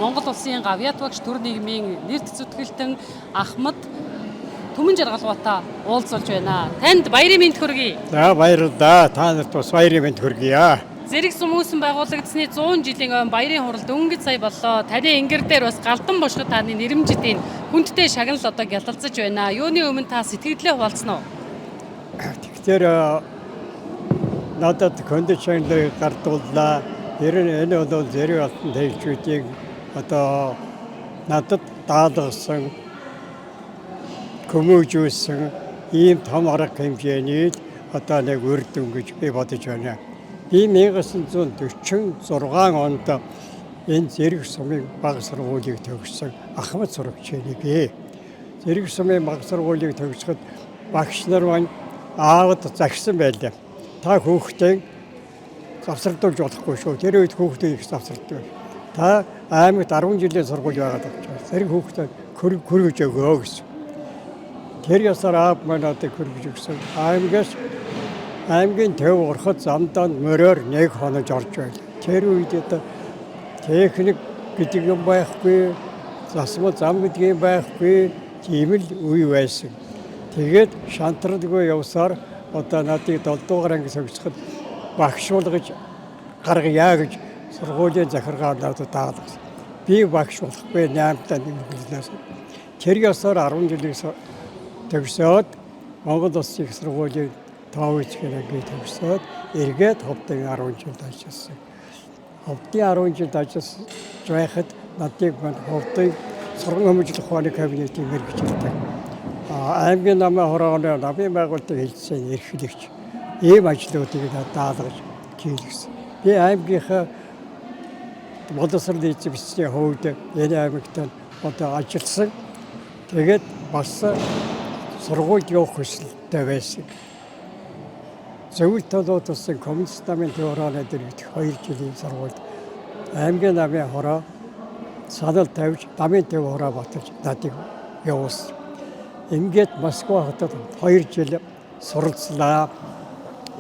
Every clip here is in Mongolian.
Монгол улсын гавьяат багш төр нийгмийн нэрт зүтгэлтэн Ахмад Түмэн Жаргалгаатай уулзуулж байна. Танд баярын мэнд хүргэе. За баярлалаа. Та нарт бас баярын мэнд хүргье. Зэрэг сүмүүсэн байгуулагдсны 100 жилийн өмнө баярын хурал дөнгөж сая боллоо. Таны ингэр дээр бас галдан бошгод таны нэрмжидийн хүндтэй шагнал одоо гялалзаж байна. Юуны өмнө та сэтгэлдээ хуваалцсан уу? Тэгэхээр надад кондишныг гардууллаа. Ер нь энэ бол зэрэг алтан төвчүүдийг одоо надад даалгасан, көмөжүүлсэн ийм том арга хэмжээний одоо нэг үр дүн гэж би бодож байна. Би 1946 онд энэ зэрэг сумын бага сургуулийг төгссөн Ахмад сурагчид. Зэрэг сумын бага сургуулийг төгсөхөд багш нар маань аавд загсан байлаа. Та хүүхдээ завсардуулж болохгүй шүү. Тэр үед хүүхдээ их завсардаг. Та аймагт 10 жилийн сургууль байгаад байна. Зэрэг хүүхдээ хөргөж өгөө гэсэн. Тэр ясаар аав маань надад хөргөж өгсөн. Аймгийн төв ороход замдаа мороор 1 хоног орж байл. Тэр үед одоо техник гэдэг юм байхгүй, засмал зам гэдэг юм байхгүй, тийм л үе байсан. Тэгээд шантардгүй явсаар одоо надыг 7 дугаар анги согсоход багшуулгаж гаргая гэж сургуулийн захиргаа надад даалгасан. Би багш болохгүй 8-нд нэмэгдсэн. Тэр ясаар 10 жилийн төгсөөд Монгол Улсын их сургуулийн товч гэнэ төгсөөд эргээд ховдын 10 жил ажилласан. Ховдын 10 жил ажиллаж байхад надыг ховдын сургууль өмжлөх ухааны кабинетийн мэргэжилтэй. Аймгийн намын хорооны намын байгууллагын хэлтсийн эрхлэгч ийм ажлуудыг даалгаж хийлгэсэн. Би аймгийнхаа боловсролын эзэмшлийн хувьд энэ аймагт одоо ажилласан. Тэгээд бас сургуульд явах хүсэлтэй байсан. Зөвхөн толгойд тусан коммунист намын төвөрөөнө дэрэгдэх 2 жилийн сургуульд аймгийн намын хороо санал тавьж намын төв хороо баталж надыг явуулсан. Ингээд Москва хотод 2 жил суралцлаа.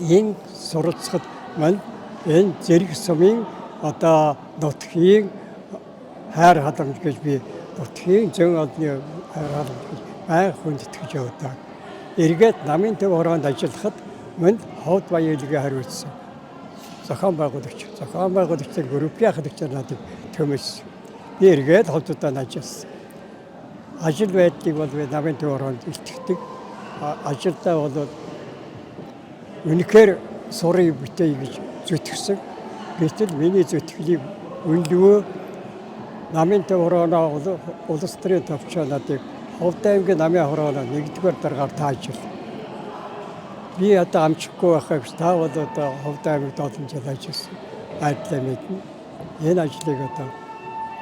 Энэ суралцахад маань энэ зэрэг сумын одоо нутгийн хайр халамж гэж би нутгийн зөн одны хайр халамж гэж байнга хүндэтгэж явдаг. Эргээд намын төв хороонд ажиллахад манд ховд баялагийг хариуцсан. Зохион байгуулагчийн группийн халагчаар надыг төмөлсөн. Би эргээд ховдод ажилласан. Ажил байдлыг бол намын төв хороонд илтгэдэг. Ажилдаа бол үнэхээр сурыг битээ гэж зүтгэсэн. Гэтэл миний зүтгэлийг үнэлвөө намын төв хорооноо улс төрийн төвчөө надыг Ховд аймгийн намын хорооно 1-р даргаар таажил. Би одоо амжихгүй байхаа гэж та бол одоо Ховд аймагт олон жил ажилласан. Айдлаа мэднэ. Энэ ажлыг одоо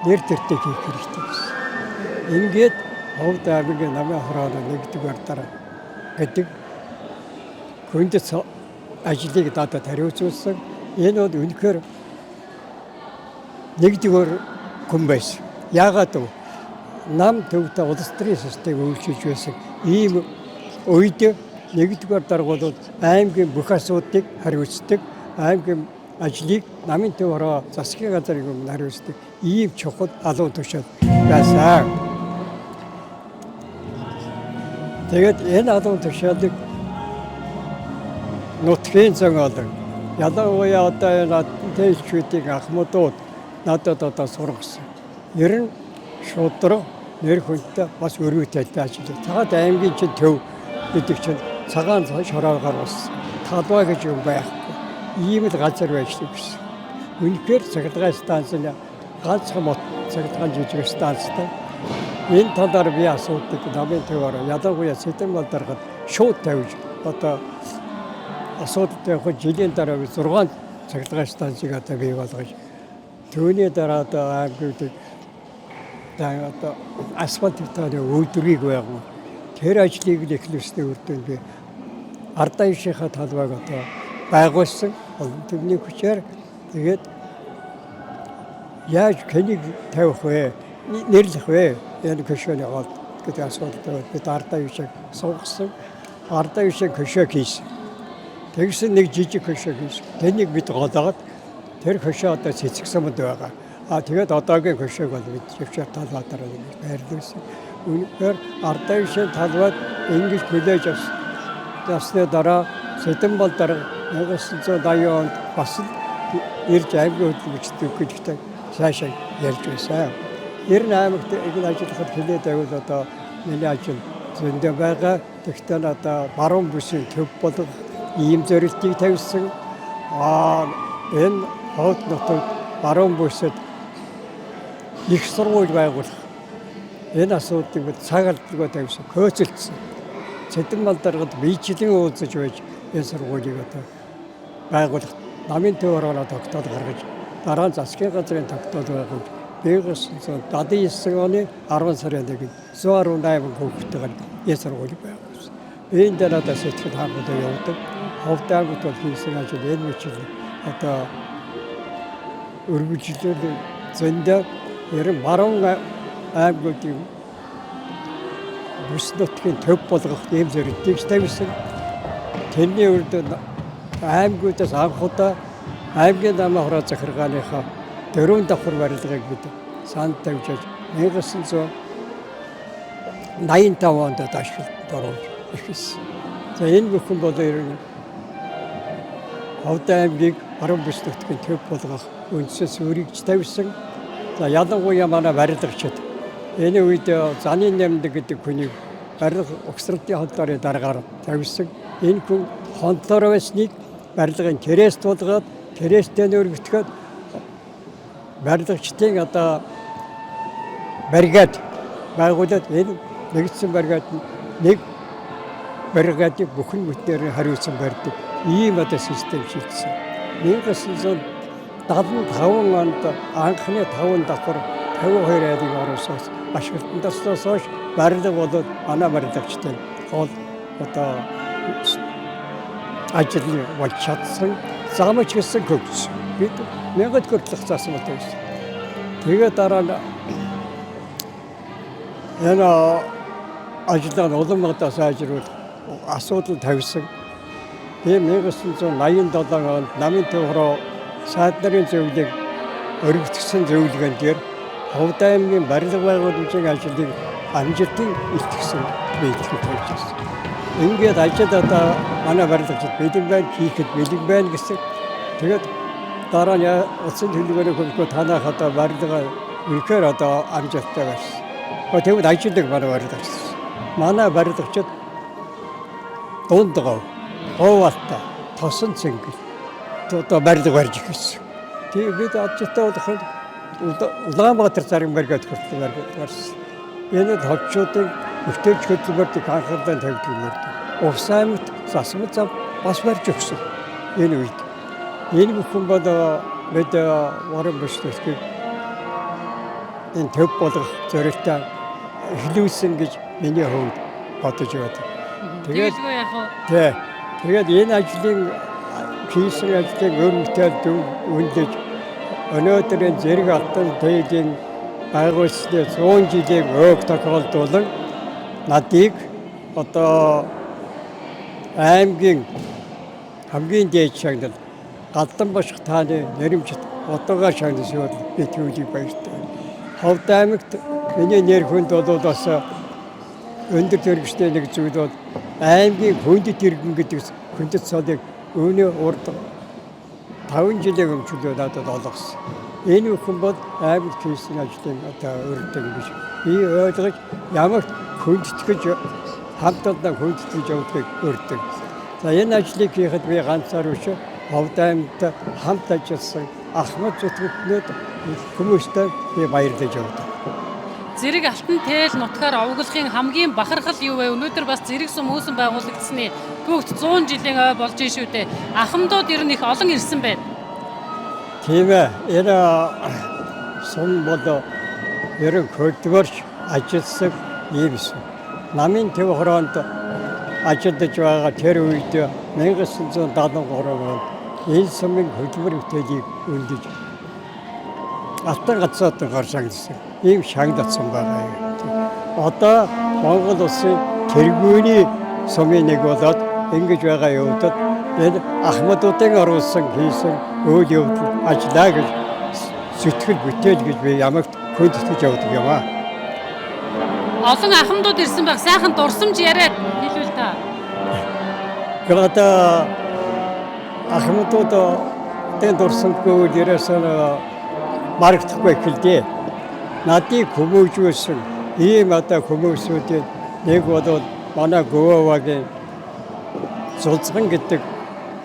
нэр төртөг хийх хэрэгтэй гэсэн. Ингээд Ховд аймгийн намын хорооно 1-р дараа гэдэг хүндэт ажлыг надад хариуцуулсан. Энэ бол үнэхээр 1-р хүн байсан. Яагаад вэ? Нам төвтэй улс төрийн систем үйлчилж байсан. Ийм үед 1-р дарга бол аймгийн бүх асуудлыг хариуцдаг. Аймгийн ажлыг намын төв хороо засгийн газрын өмнө хариуцдаг. Ийм чухал алуун тушаал байсан. Тэгээд энэ алуун тушаалыг нутгийн зэн олон ялангуяа одоо энэ тэлчүүдийн Ахмадууд надад одоо сургасан. Ер нь шудраг нэр хүнтэй бас өрөөтэй ажиллаж. Цагаат аймгийн чинь төв гэдэг чинь цагаан шороогоор бас талбай гэж юм байхгүй. Ийм л газар байсан гэсэн. Үнэхээр цахилгаан станцны ганцхан цахилгаан жижиг станцтай. Энэ талаар би асуудаг намын төвөөр ялангуяа Сэдэмбал дарахад шууд тавьж одоо асуудалтай явах жилийн дараа 6 цахилгаан станцыг одоо бий болгож түүний дараа одоо аймагуудыг одоо асфальттай өөдрийг байгуу. Тэр ажлыг л эхлүүлсний үр дүн би Ардаа ишийнхаа талбайг одоо байгуулсан. Тэрний хүчээр тэгээд яаж хэнийг тавих вэ? Нэрлэх вэ? Энэ көшөөний гол гэдэг асуудалтай бид Ардаа ишийг сонгосон. Ардаа ишийг көшөө хийсэн. Тэгсэн нэг жижиг хөшөө хийсэн. Тэнийг бид голоод тэр хөшөө одоо цэцэг сумд байгаа. тэгээд одоогийн хөшөөг бол бид Швейцар талбайтаар байрлуулсан. Үнэхээр ардын шин талбайд ингэж хүлээж авсны дараа Сэдэнбал дарга 1980 онд бас л ирж аймгийн хөдөлгөгчдөг гэдэгт цаашаа ярьж байсан. 98-д энэ ажиллахад хилээд байвал одоо миний ажил зөндөө байгаа. Тэгвэл одоо баруун бүсийн төв болгох ийм зорилтыг тавьсан. Энэ хот нутагт баруун бүсэд их сургууль байгуулах энэ асуудлыг цагаалдлага тавьсан, хөөцөлдсөн. Сэдэнбал даргад биечлэн уулзаж байж энэ сургуулийг одоо байгуулах намын төвөөрөө тогтоол гаргаж дараа нь засгийн газрын тогтоол байгуулж 1979 оны 10 сарын 1-нд 118 хүүхэдтэйгээр энэ сургуулийг байгуулсан. Энэ дээр одоо сэтгэл хангалттай явдаг. Ховд аймагт бол хийсэн ажил энэ мөчл одоо өргөжлөл зөндөө ерөн баруун аймагуудын бүс нутгийн төв болгох ийм зорилтыг тавьсан. Тэрний урд аймагуудаас анхудаа аймгийн намаа хороо захиргааныхаа 4 давхар барилгыг бид санд тавьж 1985 онд ашиглалтанд оруулж эхэлсэн. За энэ бүхэн бол ерөн Ховд аймгийг баруун бүс нутгийн төв болгох үндсэс өргөж тавьсан. За ялангуяа манай барилгачид энэ үед заны нэмдэг гэдэг хүнийг барилга огсролтын холдорын дараагаар тавьсан. Энэ хүн хондлоор байсныг барилгын крест болгоод кресттэй өргөтгөөд барилгачдын одоо бригад байгуулад энэ нэгдсэн бригад нэг бригадыг бүхэн бүтнээр хариуцсан барьдаг ийм одоо систем шийдсэн. 1975 онд анхны 5 давхар 52 айлыг оруулсаас ашиглалтанд орсноос хойш барилга болоод манай барилгачдын гол одоо ажил болж чадсан. Замч гэсэн хөгжсөн. Бид 1000 хүртэлх заасан бол байсан. Тэгээд дараа нь энэ ажлаа улам сайжруулах асуудал тавьсан. Тэгээд 1987 онд намын төвхрөө сайд нарын зөвлөлийг өргөцсөн зөвлөгөөн дээр Ховд аймгийн барилга байгууламжийн ажлыг амжилтын илтгэсэн бэлтгэл тавьжсэн. Ингээд ажил одоо манай барилгачид бэлэг байна, хийхэд бэлэг байна гэсэн. Тэгээд дараа нь улсын төлөвлөгөөний хөлбөө танах одоо барилга үнэхээр одоо амжилттай байсан. Тэгвэл ажилдаг манай барилгач. Манай барилгачид дунд говьалтай тосон цэнгэл одоо барилга барьж ирсэн. Тэгээд бид ажилтаа болоход Улаанбаатар зарим баригад хүртэл барьсан. Энэ товчуудын бүтээгч хөтөлбөрийг анхаарлаа тавьдаг юм. Увс аймагт засмал зам бас барьж өгсөн. Энэ үед энэ бүхэн бол бид баруун бүс нутгийг энэ төв болгох зорилттой эхлүүлсэн гэж миний хувьд бодож байна. Тэгээд энэ ажлын хийсэн ажлын өрнөтөд үнэлж өнөөдрийн зэрэг алтан дээдийн байгуулсны 100 жилийн өг тохиолдуулан надыг одоо аймгийн хамгийн дээд шагнал Галдан бошх тааны нэрэмжит одоогаар шагнал шууд би төвлийг баяртай. Ховд аймагт миний нэр хүнд бол бас өндөр төрөгчтэй нэг зүйл бол аймгийн хүндэт иргэн гэдэг хүндэт цолыг өөний урд 5 жилийн өмнө надад олгосон. Энэ бүхэн бол аймаг хийсэн ажлын одоо өрдөн гэж би ойлгож ямар хүндэтгэж хамтдаа хүндэтгэж явуулахыг өрдөн. За энэ ажлыг хийхэд би ганцаар биш Ховд аймагт хамт ажилласан Ахмад зүтгэгчнүүд хүмүүстэй би баярлаж явдаг. Зэрэг алтан тэл нутгаар овоглохын хамгийн бахархал юу вэ? Өнөөдөр бас зэрэг сум хөөсөн байгуулагдсны түүхт 100 жилийн ой болж шүү дээ. Ахмадууд ер нь их олон ирсэн байна. Тийм ээ. Энэ сум бол ерөн хөдөлмөрч ажилласан юм шүү. Намын төв хороонд ажиллаж байгаа тэр үед 1973 онд энэ сумын хөдөлмөр бүтээлийг үнэлж алтан гацаад гаршаагдсан. Ийм шагнагдсан байгаа юм. Одоо Монгол улсын тэргүүний сумын нэг болоод ингэж байгаа явдад энэ Ахмадуудын оруулсан хийсэн үйл явдал ажиллаа гэж зүтгэл бүтээл гэж би ямагт хүндэтгэж явдаг юм аа. Олон ахмадууд ирсэн баг. Сайхан дурсамж яриад хэлвэл та. 그러다 ахмадууд тэн дурсамжгүй дээрээс марагдахгүй хэлдэ. Надыг хүмүүжүүлсэн ийм одоо хүмүүсүүдийн нэг бол манай Говагийн Зулцган гэдэг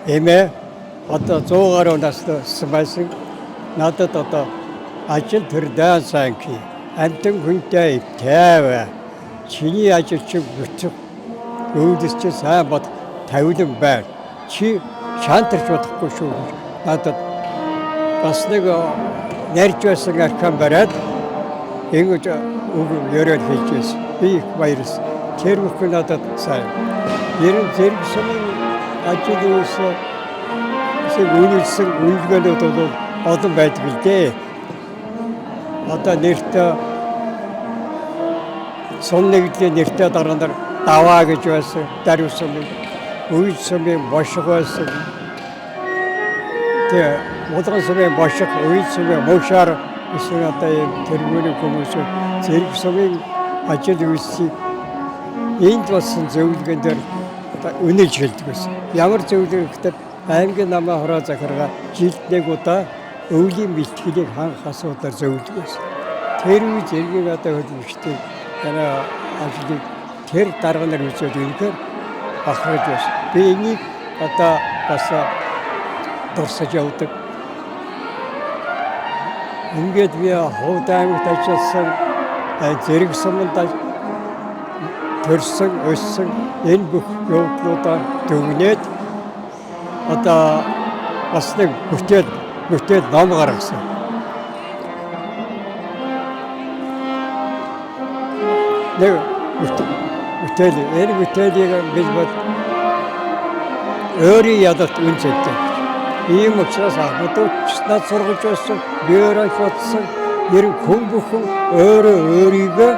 эмээ одоо 100 гаруй настай байсан. Надад одоо ажил төрдөө сайн ки. Амтэн хүнтэй тайваа. Чиний ажил чи бүчих. Өөдөс чи сайн бод тавилан байна. Чи шантарч бодохгүй шүү. Надад бас нэг ярьж байсан аркан бариад ингэж үг яриад хэлж байсан. Би их баярлсан. Тэр бүх надад сайн. Ерөн зэрэг сумын ажлын үнэлсэн үйлдэлүүд бол олон байдаг л дээ. Одоо нэртээ сон нэгдлийн нэртээ дараа нь даваа гэж байсан. Даруйсан үед сумын бошиг байсан. Тэгээ модон сумын бошиг, үед сумын мушаар гэсэн одоо тэргүүний хүмүүс зэрэг сумын ажил үйлсийг энд болсон зөвлөгөн дээр үнэлж хэлдэг байсан. Ямар зөвлөгөө гэхэд аймгийн намаа хороо захиргаа жилд нэг удаа өвлийн бэлтгэлийг ханх асуудаар зөвлөдөг байсан. Тэр үе зэргийн одоо хөдөлмөрчтэй ажлыг тэр дарга нар үзээд үнэхээр бахархаж байсан. Би энийг одоо бас дурсаж явдаг. Ингээд би Ховд аймагт ажилласан зэрэг суманд төрсөн, өссөн энэ бүх явдлуудаа дүгнээд одоо бас нэг бүтээл ном гаргасан. Нэг бүтээлийг бид өөрийн ядалт үнцэнтэй. Ийм учраас ахмадууд над сургаж байсан, биеэрээ бодсон, ер нь хүн бүхэн өөрийгөө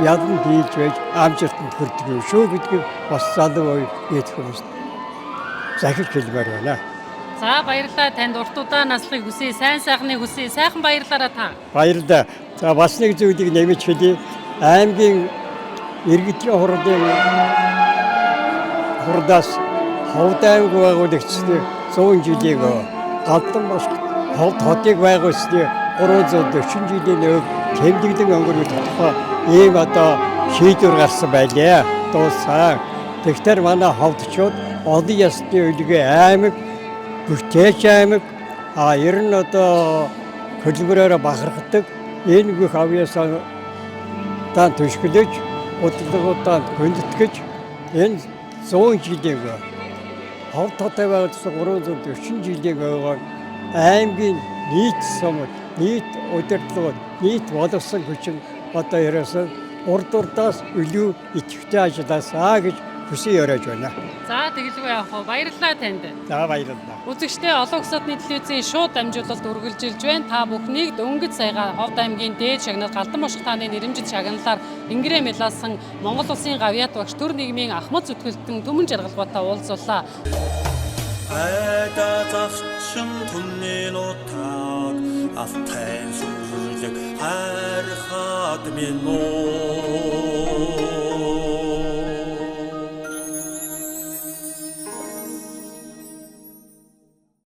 ядан дийлж байж амжилтанд хүрдэг юм шүү гэдгийг бас залуу үеэд хүмүүст захиж хэлмээр байна. За баярлалаа танд уртудаа наслахыг хүсье, сайн сайхныг хүсье. Сайхан баярлалаа та. Баярлалаа. За бас нэг зүйлийг нэмж хэлье. Аймгийн иргэдийн хурдаас Ховд аймаг байгуулагчдын 100 жилийн галдан босч хотыг байгуулсны 340 жилийн өмнө тэмдэглэн өнгөрөх тухай ийм одоо шийдвэр гарсан байлээ. Дуусаа. Тэгэхээр манай ховдчууд олон ясны үлгээ аймаг, бүтээч аймаг ер нь одоо хөдөлмөрөөр бахархдаг энэ бүх авьяасаа тань төшгөлөж, бодлогуудаа хүндэтгэж энэ 100 жилийн Ховд хоттой байгуулсан 340 жилийн аймгийн нийт сумд, нийт удирдлагууд, нийт боловсон хүчин одоо ерөөсөн урд урдаас илүү идэвхтэй ажилласаа гэж хүсье өрөөж байна. За тэгэлгүй яах вэ? Баярлалаа танд. За баярлалаа. Үзэгчдээ олон улсадны телевизийн шууд дамжуулалт үргэлжилж байна. Та бүхнийг дөнгөж саяхан Ховд аймгийн дээд шагнал Галдан бошиг тааны нэрэмжит шагналаар ингэрээ мэлаасан Монгол Улсын гавьяат багш төр нийгмийн ахмад зүтгэлтэн Түмэн Жаргалгуутай уулзуулаа. Айда завчин түмний нутаг автайн сүлэг харахад минь нуу